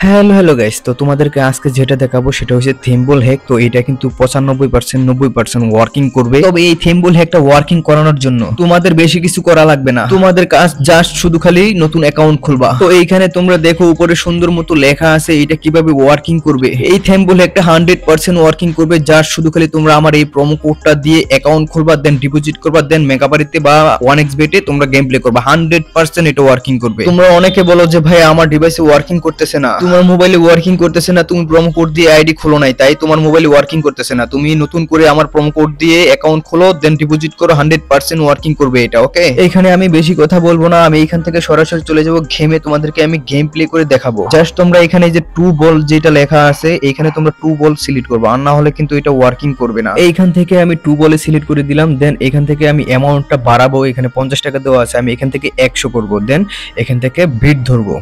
Hello guys, তো তোমাদেরকে আজকে যেটা দেখাবো সেটা হচ্ছে থিম্বল হ্যাক। তো এটা কিন্তু 95% 90% ওয়ার্কিং করবে। তবে এই থিম্বল হ্যাকটা ওয়ার্কিং করানোর জন্য তোমাদের বেশি কিছু করা লাগবে না। তোমাদের কাজ জাস্ট শুধু খালি নতুন অ্যাকাউন্ট খুলবা। তো এইখানে তোমরা দেখো উপরে সুন্দর মতো লেখা আছে এটা কিভাবে ওয়ার্কিং করবে। এই থিম্বল হ্যাকটা 100% ওয়ার্কিং করবে। জাস্ট শুধু খালি তোমরা আমার এই প্রোমো কোডটা দিয়ে অ্যাকাউন্ট খুলবা, দেন ডিপোজিট করবা, দেন মেগাবারিতে বা 1xbet-এ তোমরা গেম প্লে করবা। 100% এটা ওয়ার্কিং করবে। তোমরা অনেকে বলো যে ভাই আমার ডিভাইসে ওয়ার্কিং করতেছে না, তোমার মোবাইলে ওয়ার্কিং করতেছে না, তুমি প্রোমো কোড দিয়ে আইডি খোলো নাই তাই তোমার মোবাইলে ওয়ার্কিং করতেছে না। তুমি নতুন করে আমার প্রোমো কোড দিয়ে অ্যাকাউন্ট খোলো, দেন ডিপোজিট করো, 100% ওয়ার্কিং করবে এটা। ওকে, এখানে আমি বেশি কথা বলবো না, আমি এখান থেকে সরাসরি চলে যাব গেমে। তোমাদেরকে আমি গেম প্লে করে দেখাবো। জাস্ট তোমরা এখানে যে টু বল যেটা লেখা আছে এখানে তোমরা টু বল সিলেক্ট করবে, আর না হলে কিন্তু এটা ওয়ার্কিং করবে না। এইখান থেকে আমি টু বলে সিলেক্ট করে দিলাম। দেন এখান থেকে আমি অ্যামাউন্টটা বাড়াবো, এখানে 50 টাকা দেওয়া আছে, আমি এখান থেকে 100 করব। দেন এখান থেকে বিট ধরবো।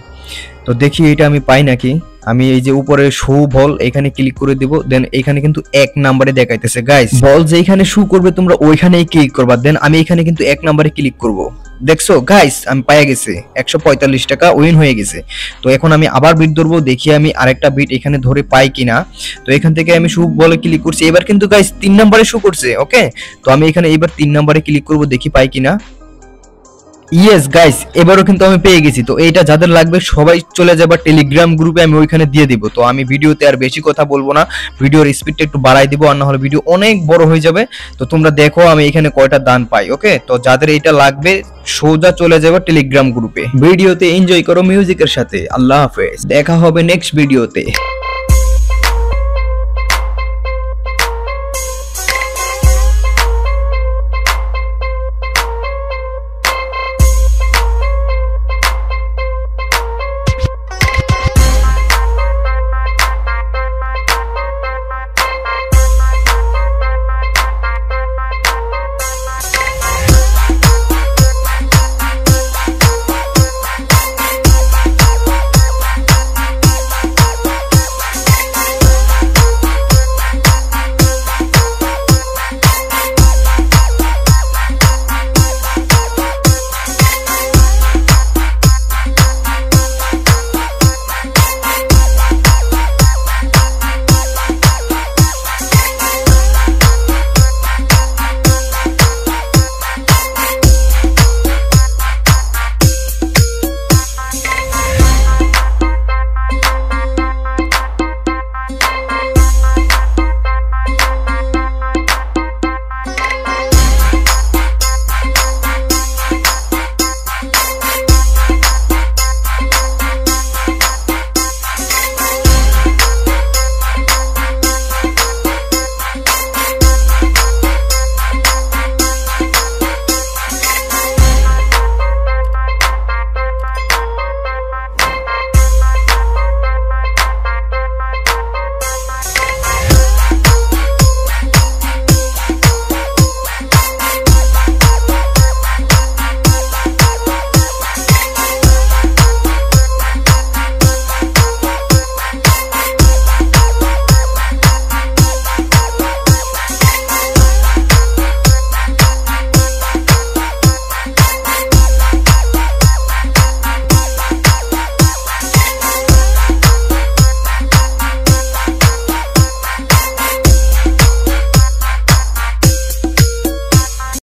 তো দেখি এটা আমি পাই নাকি। আমি এই যে উপরে শো বল এখানে ক্লিক করে দিব। দেন এখানে কিন্তু 1 নম্বরে দেখাইতেছে। গাইস, বল যেখানে শো করবে তোমরা ওইখানেই ক্লিক করবা। দেন আমি এখানে কিন্তু 1 নম্বরে ক্লিক করব। দেখছো গাইস, আমি পাই গেছি 145 টাকা উইন হয়ে গেছে। তো এখন আমি আবার বিট ধরবো, দেখি আমি আরেকটা বিট এখানে ধরে পাই কিনা। তো এখান থেকে আমি শো বলে ক্লিক করছি। এবার কিন্তু গাইস 3 নম্বরে শো করছে। ওকে, তো আমি এখানে এবার 3 নম্বরে ক্লিক করব, দেখি পাই কিনা। ইয়েস গাইস, এবারও কিন্তু আমি পেয়ে গেছি। তো এইটা যাদের লাগবে সবাই চলে যাবে টেলিগ্রাম গ্রুপে, আমি ওইখানে দিয়ে দিব। তো আমি ভিডিওতে আর বেশি কথা বলবো না, ভিডিওর স্পিডটা একটু বাড়াই দিব, আর না হলে ভিডিও অনেক বড় হয়ে যাবে। তো তোমরা দেখো আমি এখানে কয়টা দান পাই। ওকে, তো যাদের এইটা লাগবে সোজা চলে যাবে টেলিগ্রাম গ্রুপে। ভিডিওতে এনজয় করো মিউজিকের সাথে। আল্লাহ হাফেজ, দেখা হবে নেক্সট ভিডিওতে।